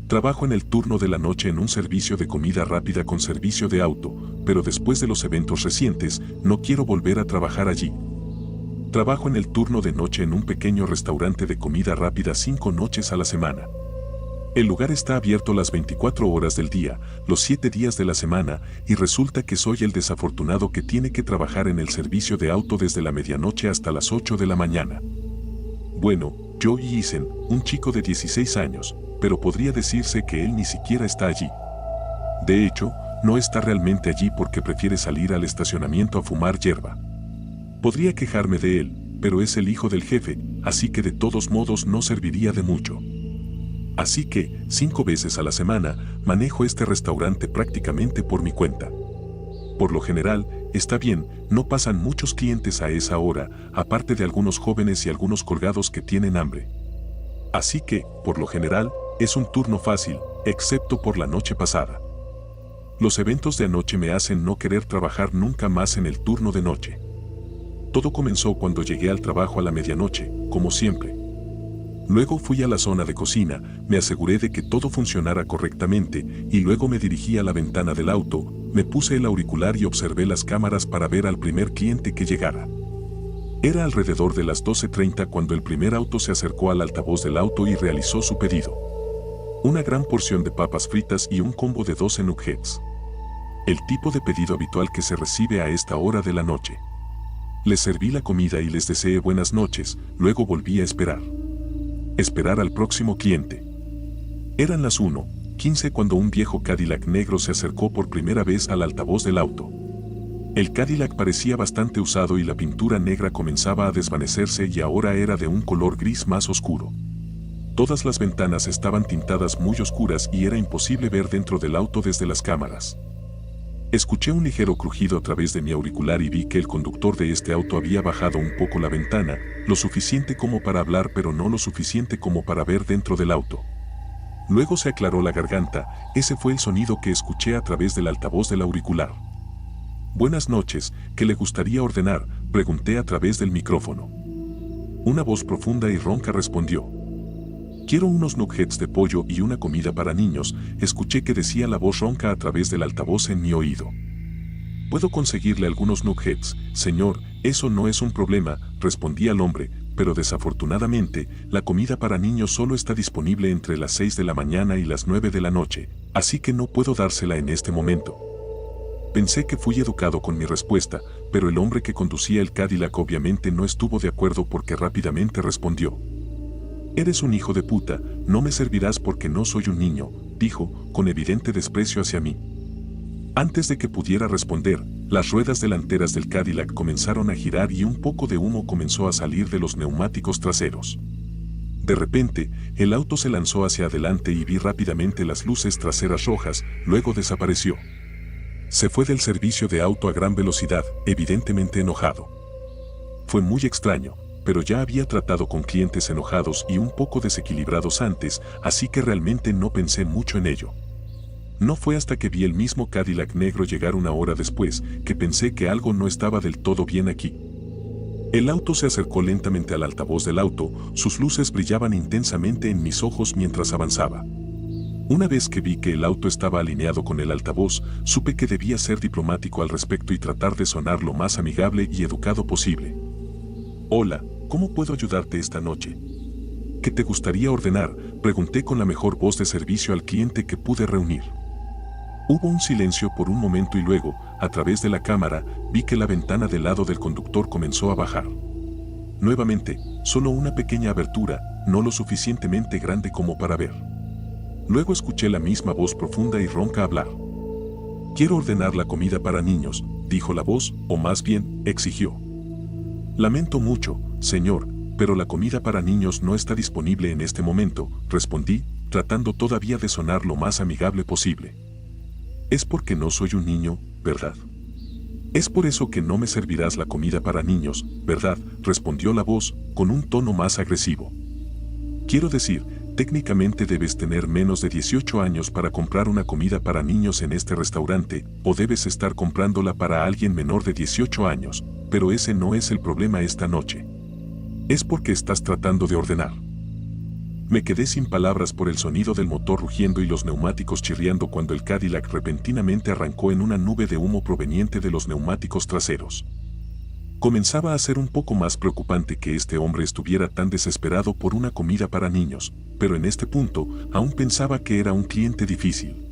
Trabajo en el turno de la noche en un servicio de comida rápida con servicio de auto, pero después de los eventos recientes, no quiero volver a trabajar allí. Trabajo en el turno de noche en un pequeño restaurante de comida rápida 5 noches a la semana. El lugar está abierto las 24 horas del día, los 7 días de la semana, y resulta que soy el desafortunado que tiene que trabajar en el servicio de auto desde la medianoche hasta las 8 de la mañana. Bueno, yo y Isen, un chico de 16 años, pero podría decirse que él ni siquiera está allí. De hecho, no está realmente allí porque prefiere salir al estacionamiento a fumar hierba. Podría quejarme de él, pero es el hijo del jefe, así que de todos modos no serviría de mucho. Así que, 5 veces a la semana, manejo este restaurante prácticamente por mi cuenta. Por lo general, está bien, no pasan muchos clientes a esa hora, aparte de algunos jóvenes y algunos colgados que tienen hambre. Así que, por lo general, es un turno fácil, excepto por la noche pasada. Los eventos de anoche me hacen no querer trabajar nunca más en el turno de noche. Todo comenzó cuando llegué al trabajo a la medianoche, como siempre. Luego fui a la zona de cocina, me aseguré de que todo funcionara correctamente y luego me dirigí a la ventana del auto, me puse el auricular y observé las cámaras para ver al primer cliente que llegara. Era alrededor de las 12:30 cuando el primer auto se acercó al altavoz del auto y realizó su pedido. Una gran porción de papas fritas y un combo de 12 nuggets. El tipo de pedido habitual que se recibe a esta hora de la noche. Les serví la comida y les deseé buenas noches, luego volví a esperar. Esperar al próximo cliente. Eran las 1:15 cuando un viejo Cadillac negro se acercó por primera vez al altavoz del auto. El Cadillac parecía bastante usado y la pintura negra comenzaba a desvanecerse y ahora era de un color gris más oscuro. Todas las ventanas estaban tintadas muy oscuras y era imposible ver dentro del auto desde las cámaras. Escuché un ligero crujido a través de mi auricular y vi que el conductor de este auto había bajado un poco la ventana, lo suficiente como para hablar pero no lo suficiente como para ver dentro del auto. Luego se aclaró la garganta, ese fue el sonido que escuché a través del altavoz del auricular. Buenas noches, ¿qué le gustaría ordenar?, pregunté a través del micrófono. Una voz profunda y ronca respondió. Quiero unos nuggets de pollo y una comida para niños, escuché que decía la voz ronca a través del altavoz en mi oído. Puedo conseguirle algunos nuggets, señor, eso no es un problema, respondí al hombre, pero desafortunadamente, la comida para niños solo está disponible entre las 6 de la mañana y las 9 de la noche, así que no puedo dársela en este momento. Pensé que fui educado con mi respuesta, pero el hombre que conducía el Cadillac obviamente no estuvo de acuerdo porque rápidamente respondió. Eres un hijo de puta, no me servirás porque no soy un niño, dijo, con evidente desprecio hacia mí. Antes de que pudiera responder, las ruedas delanteras del Cadillac comenzaron a girar y un poco de humo comenzó a salir de los neumáticos traseros. De repente, el auto se lanzó hacia adelante y vi rápidamente las luces traseras rojas, luego desapareció. Se fue del servicio de auto a gran velocidad, evidentemente enojado. Fue muy extraño, pero ya había tratado con clientes enojados y un poco desequilibrados antes, así que realmente no pensé mucho en ello. No fue hasta que vi el mismo Cadillac negro llegar una hora después que pensé que algo no estaba del todo bien aquí. El auto se acercó lentamente al altavoz del auto, sus luces brillaban intensamente en mis ojos mientras avanzaba. Una vez que vi que el auto estaba alineado con el altavoz, supe que debía ser diplomático al respecto y tratar de sonar lo más amigable y educado posible. Hola, ¿cómo puedo ayudarte esta noche? ¿Qué te gustaría ordenar?, pregunté con la mejor voz de servicio al cliente que pude reunir. Hubo un silencio por un momento y luego, a través de la cámara, vi que la ventana del lado del conductor comenzó a bajar. Nuevamente, solo una pequeña abertura, no lo suficientemente grande como para ver. Luego escuché la misma voz profunda y ronca hablar. Quiero ordenar la comida para niños, dijo la voz, o más bien, exigió. Lamento mucho, señor, pero la comida para niños no está disponible en este momento, respondí, tratando todavía de sonar lo más amigable posible. Es porque no soy un niño, ¿verdad? Es por eso que no me servirás la comida para niños, ¿verdad?, respondió la voz, con un tono más agresivo. Quiero decir, técnicamente debes tener menos de 18 años para comprar una comida para niños en este restaurante, o debes estar comprándola para alguien menor de 18 años, pero ese no es el problema esta noche. Es porque estás tratando de ordenar. Me quedé sin palabras por el sonido del motor rugiendo y los neumáticos chirriando cuando el Cadillac repentinamente arrancó en una nube de humo proveniente de los neumáticos traseros. Comenzaba a ser un poco más preocupante que este hombre estuviera tan desesperado por una comida para niños, pero en este punto aún pensaba que era un cliente difícil.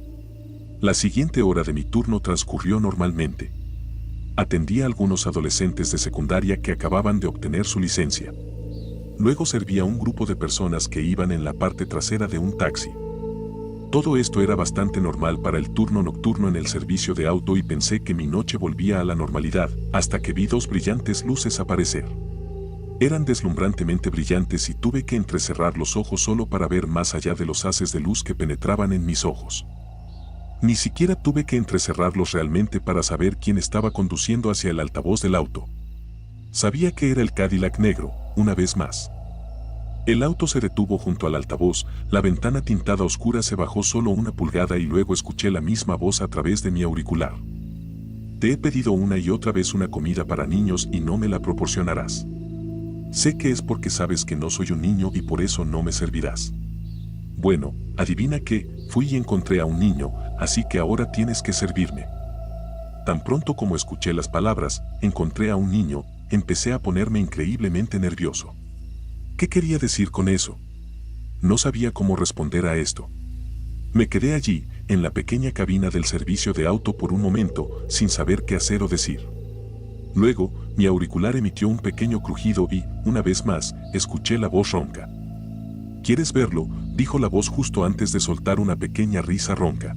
La siguiente hora de mi turno transcurrió normalmente. Atendía a algunos adolescentes de secundaria que acababan de obtener su licencia. Luego servía a un grupo de personas que iban en la parte trasera de un taxi. Todo esto era bastante normal para el turno nocturno en el servicio de auto y pensé que mi noche volvía a la normalidad, hasta que vi dos brillantes luces aparecer. Eran deslumbrantemente brillantes y tuve que entrecerrar los ojos solo para ver más allá de los haces de luz que penetraban en mis ojos. Ni siquiera tuve que entrecerrarlos realmente para saber quién estaba conduciendo hacia el altavoz del auto. Sabía que era el Cadillac negro, una vez más. El auto se detuvo junto al altavoz, la ventana tintada oscura se bajó solo 1 pulgada y luego escuché la misma voz a través de mi auricular. Te he pedido una y otra vez una comida para niños y no me la proporcionarás. Sé que es porque sabes que no soy un niño y por eso no me servirás. Bueno, adivina qué, fui y encontré a un niño, así que ahora tienes que servirme. Tan pronto como escuché las palabras, encontré a un niño, empecé a ponerme increíblemente nervioso. ¿Qué quería decir con eso? No sabía cómo responder a esto. Me quedé allí, en la pequeña cabina del servicio de auto por un momento, sin saber qué hacer o decir. Luego, mi auricular emitió un pequeño crujido y, una vez más, escuché la voz ronca. ¿Quieres verlo?, dijo la voz justo antes de soltar una pequeña risa ronca.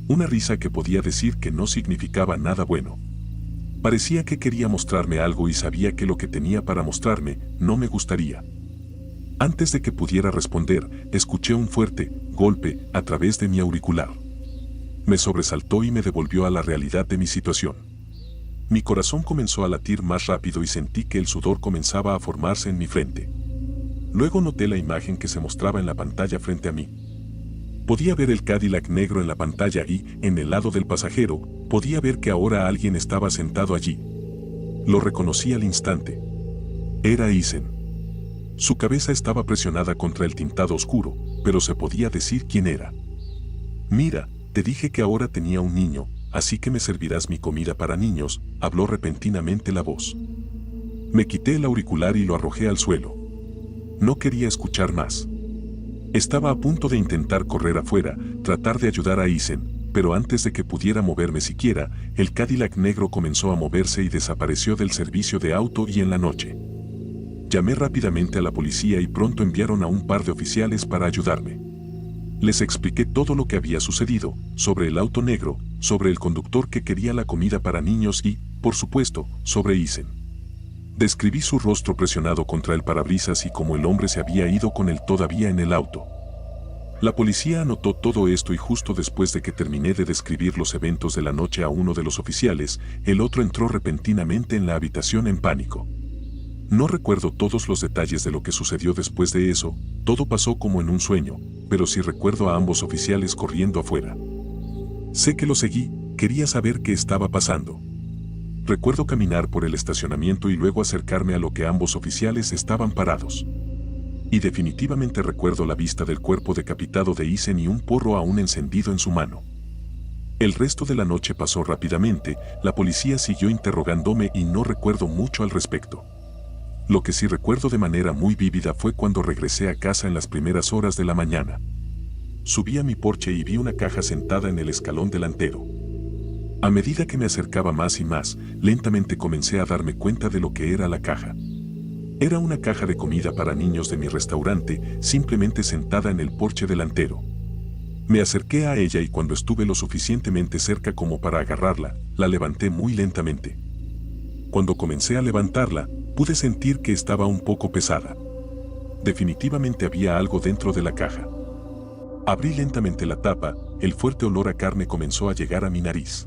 Una risa que podía decir que no significaba nada bueno. Parecía que quería mostrarme algo y sabía que lo que tenía para mostrarme no me gustaría. Antes de que pudiera responder, escuché un fuerte golpe a través de mi auricular. Me sobresaltó y me devolvió a la realidad de mi situación. Mi corazón comenzó a latir más rápido y sentí que el sudor comenzaba a formarse en mi frente. Luego noté la imagen que se mostraba en la pantalla frente a mí. Podía ver el Cadillac negro en la pantalla y, en el lado del pasajero, podía ver que ahora alguien estaba sentado allí. Lo reconocí al instante. Era Eisen. Su cabeza estaba presionada contra el tintado oscuro, pero se podía decir quién era. Mira, te dije que ahora tenía un niño, así que me servirás mi comida para niños, habló repentinamente la voz. Me quité el auricular y lo arrojé al suelo. No quería escuchar más. Estaba a punto de intentar correr afuera, tratar de ayudar a Eisen, pero antes de que pudiera moverme siquiera, el Cadillac negro comenzó a moverse y desapareció del servicio de auto y en la noche. Llamé rápidamente a la policía y pronto enviaron a un par de oficiales para ayudarme. Les expliqué todo lo que había sucedido, sobre el auto negro, sobre el conductor que quería la comida para niños y, por supuesto, sobre Eisen. Describí su rostro presionado contra el parabrisas y cómo el hombre se había ido con él todavía en el auto. La policía anotó todo esto y justo después de que terminé de describir los eventos de la noche a uno de los oficiales, el otro entró repentinamente en la habitación en pánico. No recuerdo todos los detalles de lo que sucedió después de eso, todo pasó como en un sueño, pero sí recuerdo a ambos oficiales corriendo afuera. Sé que lo seguí, quería saber qué estaba pasando. Recuerdo caminar por el estacionamiento y luego acercarme a lo que ambos oficiales estaban parados. Y definitivamente recuerdo la vista del cuerpo decapitado de Eisen y un porro aún encendido en su mano. El resto de la noche pasó rápidamente, la policía siguió interrogándome y no recuerdo mucho al respecto. Lo que sí recuerdo de manera muy vívida fue cuando regresé a casa en las primeras horas de la mañana. Subí a mi porche y vi una caja sentada en el escalón delantero. A medida que me acercaba más y más, lentamente comencé a darme cuenta de lo que era la caja. Era una caja de comida para niños de mi restaurante, simplemente sentada en el porche delantero. Me acerqué a ella y cuando estuve lo suficientemente cerca como para agarrarla, la levanté muy lentamente. Cuando comencé a levantarla, pude sentir que estaba un poco pesada. Definitivamente había algo dentro de la caja. Abrí lentamente la tapa, el fuerte olor a carne comenzó a llegar a mi nariz.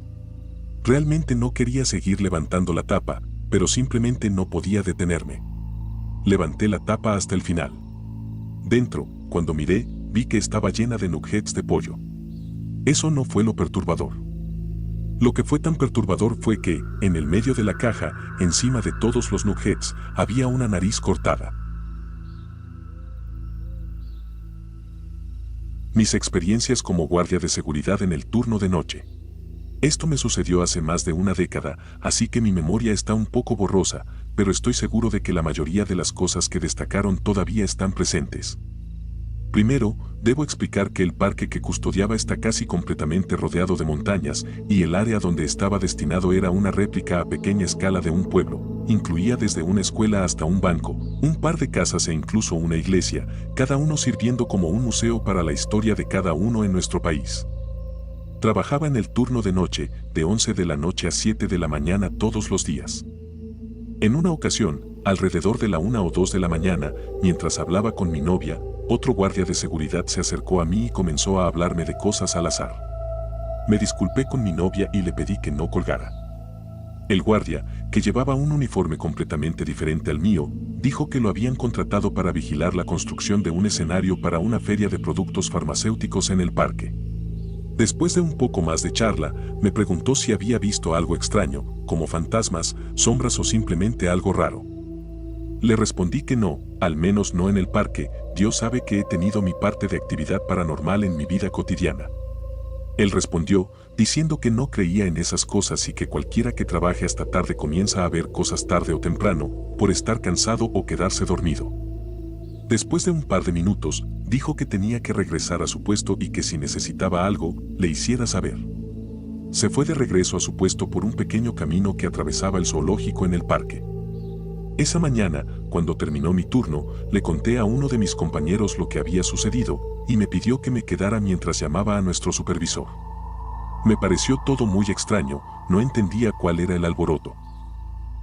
Realmente no quería seguir levantando la tapa, pero simplemente no podía detenerme. Levanté la tapa hasta el final. Dentro, cuando miré, vi que estaba llena de nuggets de pollo. Eso no fue lo perturbador. Lo que fue tan perturbador fue que, en el medio de la caja, encima de todos los nuggets, había una nariz cortada. Mis experiencias como guardia de seguridad en el turno de noche. Esto me sucedió hace más de una década, así que mi memoria está un poco borrosa, pero estoy seguro de que la mayoría de las cosas que destacaron todavía están presentes. Primero, debo explicar que el parque que custodiaba está casi completamente rodeado de montañas, y el área donde estaba destinado era una réplica a pequeña escala de un pueblo. Incluía desde una escuela hasta un banco, un par de casas e incluso una iglesia, cada uno sirviendo como un museo para la historia de cada uno en nuestro país. Trabajaba en el turno de noche, de 11 de la noche a 7 de la mañana todos los días. En una ocasión, alrededor de la 1 o 2 de la mañana, mientras hablaba con mi novia, otro guardia de seguridad se acercó a mí y comenzó a hablarme de cosas al azar. Me disculpé con mi novia y le pedí que no colgara. El guardia, que llevaba un uniforme completamente diferente al mío, dijo que lo habían contratado para vigilar la construcción de un escenario para una feria de productos farmacéuticos en el parque. Después de un poco más de charla, me preguntó si había visto algo extraño, como fantasmas, sombras o simplemente algo raro. Le respondí que no, al menos no en el parque. Dios sabe que he tenido mi parte de actividad paranormal en mi vida cotidiana. Él respondió, diciendo que no creía en esas cosas y que cualquiera que trabaje hasta tarde comienza a ver cosas tarde o temprano, por estar cansado o quedarse dormido. Después de un par de minutos, dijo que tenía que regresar a su puesto y que si necesitaba algo, le hiciera saber. Se fue de regreso a su puesto por un pequeño camino que atravesaba el zoológico en el parque. Esa mañana, cuando terminó mi turno, le conté a uno de mis compañeros lo que había sucedido, y me pidió que me quedara mientras llamaba a nuestro supervisor. Me pareció todo muy extraño, no entendía cuál era el alboroto.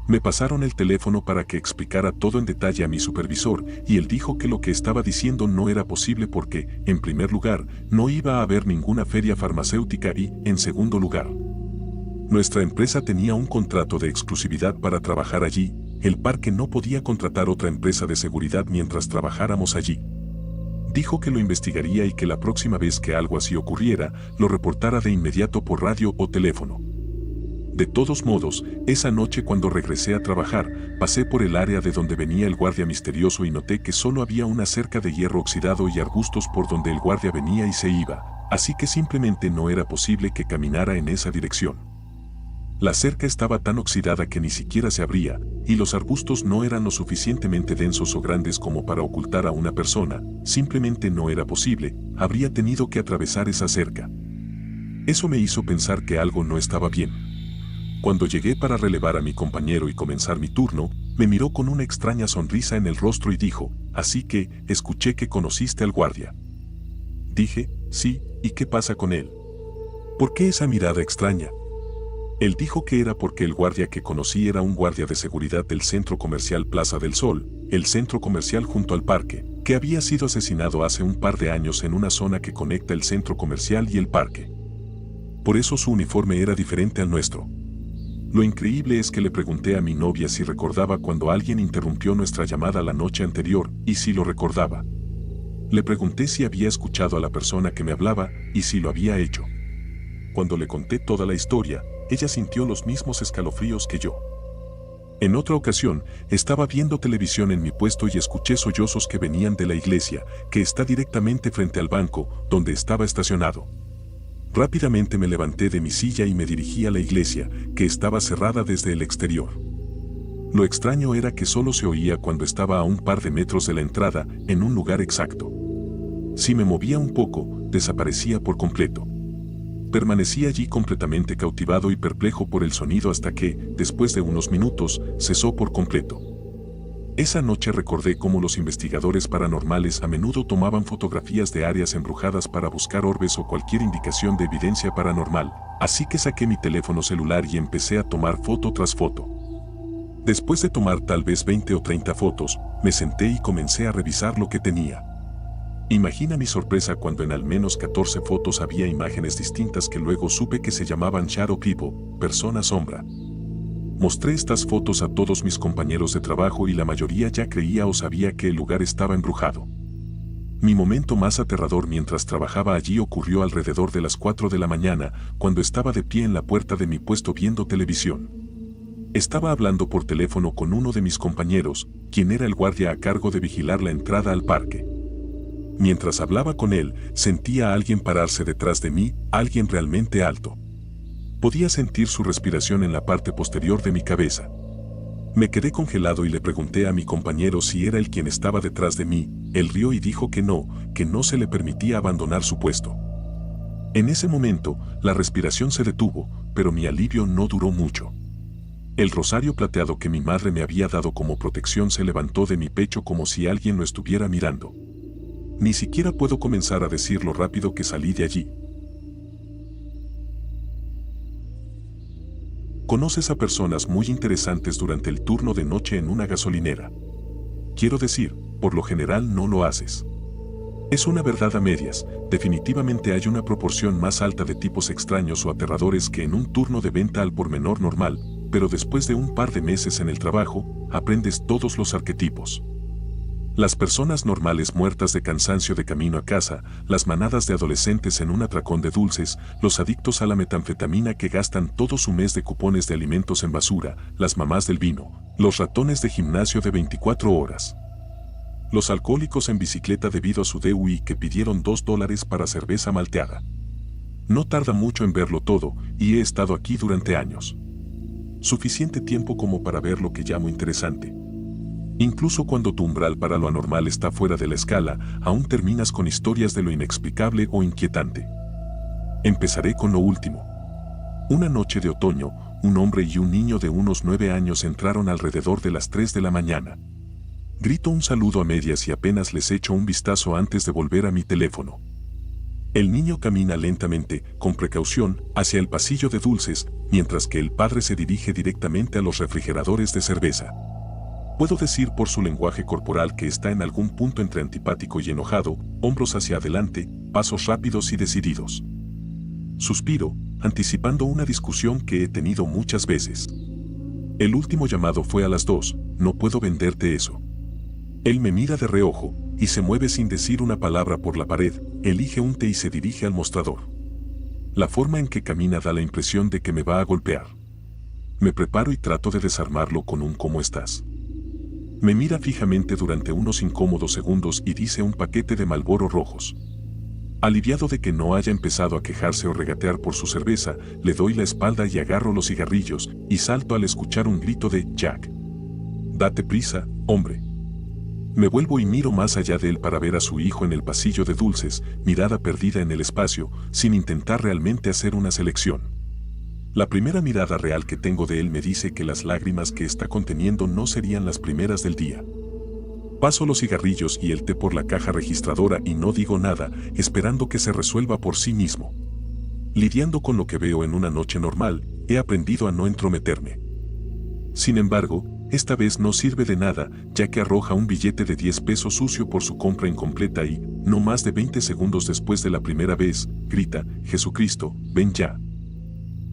Me pasaron el teléfono para que explicara todo en detalle a mi supervisor, y él dijo que lo que estaba diciendo no era posible porque, en primer lugar, no iba a haber ninguna feria farmacéutica y, en segundo lugar, nuestra empresa tenía un contrato de exclusividad para trabajar allí. El parque no podía contratar otra empresa de seguridad mientras trabajáramos allí. Dijo que lo investigaría y que la próxima vez que algo así ocurriera, lo reportara de inmediato por radio o teléfono. De todos modos, esa noche cuando regresé a trabajar, pasé por el área de donde venía el guardia misterioso y noté que solo había una cerca de hierro oxidado y arbustos por donde el guardia venía y se iba, así que simplemente no era posible que caminara en esa dirección. La cerca estaba tan oxidada que ni siquiera se abría, y los arbustos no eran lo suficientemente densos o grandes como para ocultar a una persona, simplemente no era posible, habría tenido que atravesar esa cerca. Eso me hizo pensar que algo no estaba bien. Cuando llegué para relevar a mi compañero y comenzar mi turno, me miró con una extraña sonrisa en el rostro y dijo, «Así que, escuché que conociste al guardia». Dije, «Sí, ¿y qué pasa con él? ¿Por qué esa mirada extraña?» Él dijo que era porque el guardia que conocí era un guardia de seguridad del centro comercial Plaza del Sol, el centro comercial junto al parque, que había sido asesinado hace un par de años en una zona que conecta el centro comercial y el parque. Por eso su uniforme era diferente al nuestro. Lo increíble es que le pregunté a mi novia si recordaba cuando alguien interrumpió nuestra llamada la noche anterior, y si lo recordaba. Le pregunté si había escuchado a la persona que me hablaba, y si lo había hecho. Cuando le conté toda la historia, ella sintió los mismos escalofríos que yo. En otra ocasión, estaba viendo televisión en mi puesto y escuché sollozos que venían de la iglesia, que está directamente frente al banco, donde estaba estacionado. Rápidamente me levanté de mi silla y me dirigí a la iglesia, que estaba cerrada desde el exterior. Lo extraño era que solo se oía cuando estaba a un par de metros de la entrada, en un lugar exacto. Si me movía un poco, desaparecía por completo. Permanecí allí completamente cautivado y perplejo por el sonido hasta que, después de unos minutos, cesó por completo. Esa noche recordé cómo los investigadores paranormales a menudo tomaban fotografías de áreas embrujadas para buscar orbes o cualquier indicación de evidencia paranormal, así que saqué mi teléfono celular y empecé a tomar foto tras foto. Después de tomar tal vez 20 o 30 fotos, me senté y comencé a revisar lo que tenía. Imagina mi sorpresa cuando en al menos 14 fotos había imágenes distintas que luego supe que se llamaban Shadow People, persona sombra. Mostré estas fotos a todos mis compañeros de trabajo y la mayoría ya creía o sabía que el lugar estaba embrujado. Mi momento más aterrador mientras trabajaba allí ocurrió alrededor de las 4 de la mañana, cuando estaba de pie en la puerta de mi puesto viendo televisión. Estaba hablando por teléfono con uno de mis compañeros, quien era el guardia a cargo de vigilar la entrada al parque. Mientras hablaba con él, sentía a alguien pararse detrás de mí, alguien realmente alto. Podía sentir su respiración en la parte posterior de mi cabeza. Me quedé congelado y le pregunté a mi compañero si era él quien estaba detrás de mí. Él rió y dijo que no se le permitía abandonar su puesto. En ese momento, la respiración se detuvo, pero mi alivio no duró mucho. El rosario plateado que mi madre me había dado como protección se levantó de mi pecho como si alguien lo estuviera mirando. Ni siquiera puedo comenzar a decir lo rápido que salí de allí. Conoces a personas muy interesantes durante el turno de noche en una gasolinera. Quiero decir, por lo general no lo haces. Es una verdad a medias, definitivamente hay una proporción más alta de tipos extraños o aterradores que en un turno de venta al por menor normal, pero después de un par de meses en el trabajo, aprendes todos los arquetipos. Las personas normales muertas de cansancio de camino a casa, las manadas de adolescentes en un atracón de dulces, los adictos a la metanfetamina que gastan todo su mes de cupones de alimentos en basura, las mamás del vino, los ratones de gimnasio de 24 horas. Los alcohólicos en bicicleta debido a su DUI que pidieron $2 para cerveza malteada. No tarda mucho en verlo todo, y he estado aquí durante años. Suficiente tiempo como para ver lo que llamo interesante. Incluso cuando tu umbral para lo anormal está fuera de la escala, aún terminas con historias de lo inexplicable o inquietante. Empezaré con lo último. Una noche de otoño, un hombre y un niño de unos 9 años entraron alrededor de las 3 de la mañana. Grito un saludo a medias y apenas les echo un vistazo antes de volver a mi teléfono. El niño camina lentamente, con precaución, hacia el pasillo de dulces, mientras que el padre se dirige directamente a los refrigeradores de cerveza. Puedo decir por su lenguaje corporal que está en algún punto entre antipático y enojado, hombros hacia adelante, pasos rápidos y decididos. Suspiro, anticipando una discusión que he tenido muchas veces. El último llamado fue a las 2, no puedo venderte eso. Él me mira de reojo, y se mueve sin decir una palabra por la pared, elige un té y se dirige al mostrador. La forma en que camina da la impresión de que me va a golpear. Me preparo y trato de desarmarlo con un ¿cómo estás? Me mira fijamente durante unos incómodos segundos y dice un paquete de Marlboro rojos. Aliviado de que no haya empezado a quejarse o regatear por su cerveza, le doy la espalda y agarro los cigarrillos, y salto al escuchar un grito de Jack. Date prisa, hombre. Me vuelvo y miro más allá de él para ver a su hijo en el pasillo de dulces, mirada perdida en el espacio, sin intentar realmente hacer una selección. La primera mirada real que tengo de él me dice que las lágrimas que está conteniendo no serían las primeras del día. Paso los cigarrillos y el té por la caja registradora y no digo nada, esperando que se resuelva por sí mismo. Lidiando con lo que veo en una noche normal, he aprendido a no entrometerme. Sin embargo, esta vez no sirve de nada, ya que arroja un billete de 10 pesos sucio por su compra incompleta y, no más de 20 segundos después de la primera vez, grita, Jesucristo, ven ya.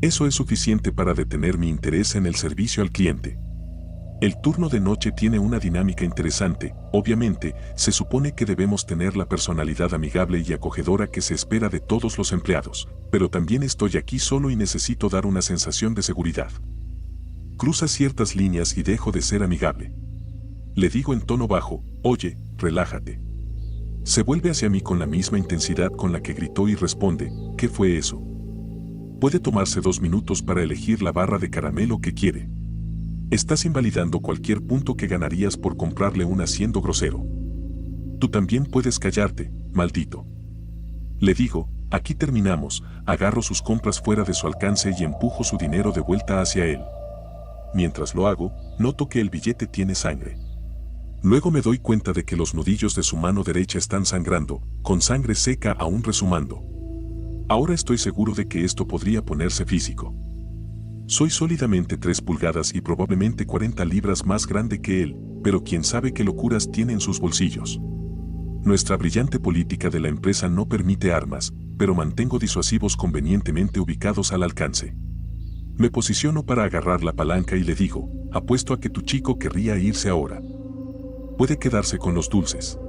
Eso es suficiente para detener mi interés en el servicio al cliente. El turno de noche tiene una dinámica interesante, obviamente, se supone que debemos tener la personalidad amigable y acogedora que se espera de todos los empleados, pero también estoy aquí solo y necesito dar una sensación de seguridad. Cruza ciertas líneas y dejo de ser amigable. Le digo en tono bajo, oye, relájate. Se vuelve hacia mí con la misma intensidad con la que gritó y responde, ¿qué fue eso? Puede tomarse 2 minutos para elegir la barra de caramelo que quiere. Estás invalidando cualquier punto que ganarías por comprarle una siendo grosero. Tú también puedes callarte, maldito. Le digo, aquí terminamos, agarro sus compras fuera de su alcance y empujo su dinero de vuelta hacia él. Mientras lo hago, noto que el billete tiene sangre. Luego me doy cuenta de que los nudillos de su mano derecha están sangrando, con sangre seca aún resumando. Ahora estoy seguro de que esto podría ponerse físico. Soy sólidamente 3 pulgadas y probablemente 40 libras más grande que él, pero quién sabe qué locuras tiene en sus bolsillos. Nuestra brillante política de la empresa no permite armas, pero mantengo disuasivos convenientemente ubicados al alcance. Me posiciono para agarrar la palanca y le digo, apuesto a que tu chico querría irse ahora. Puede quedarse con los dulces.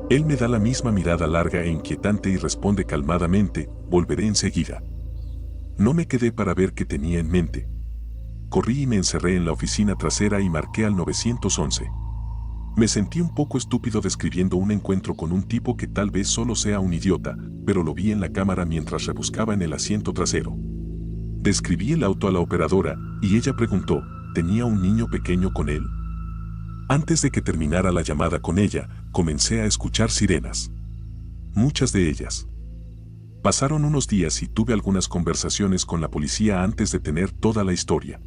Él me da la misma mirada larga e inquietante y responde calmadamente, volveré enseguida. No me quedé para ver qué tenía en mente. Corrí y me encerré en la oficina trasera y marqué al 911. Me sentí un poco estúpido describiendo un encuentro con un tipo que tal vez solo sea un idiota, pero lo vi en la cámara mientras rebuscaba en el asiento trasero. Describí el auto a la operadora, y ella preguntó, ¿tenía un niño pequeño con él? Antes de que terminara la llamada con ella, comencé a escuchar sirenas. Muchas de ellas. Pasaron unos días y tuve algunas conversaciones con la policía antes de tener toda la historia.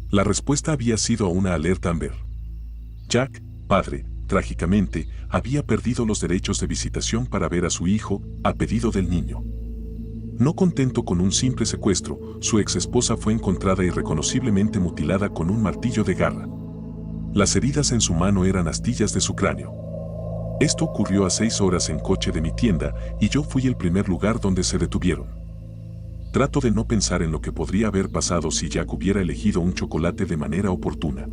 La respuesta había sido una alerta Amber. Jack, padre, trágicamente, había perdido los derechos de visitación para ver a su hijo, a pedido del niño. No contento con un simple secuestro, su ex esposa fue encontrada irreconociblemente mutilada con un martillo de garra. Las heridas en su mano eran astillas de su cráneo. Esto ocurrió a 6 horas en coche de mi tienda y yo fui el primer lugar donde se detuvieron. Trato de no pensar en lo que podría haber pasado si Jack hubiera elegido un chocolate de manera oportuna.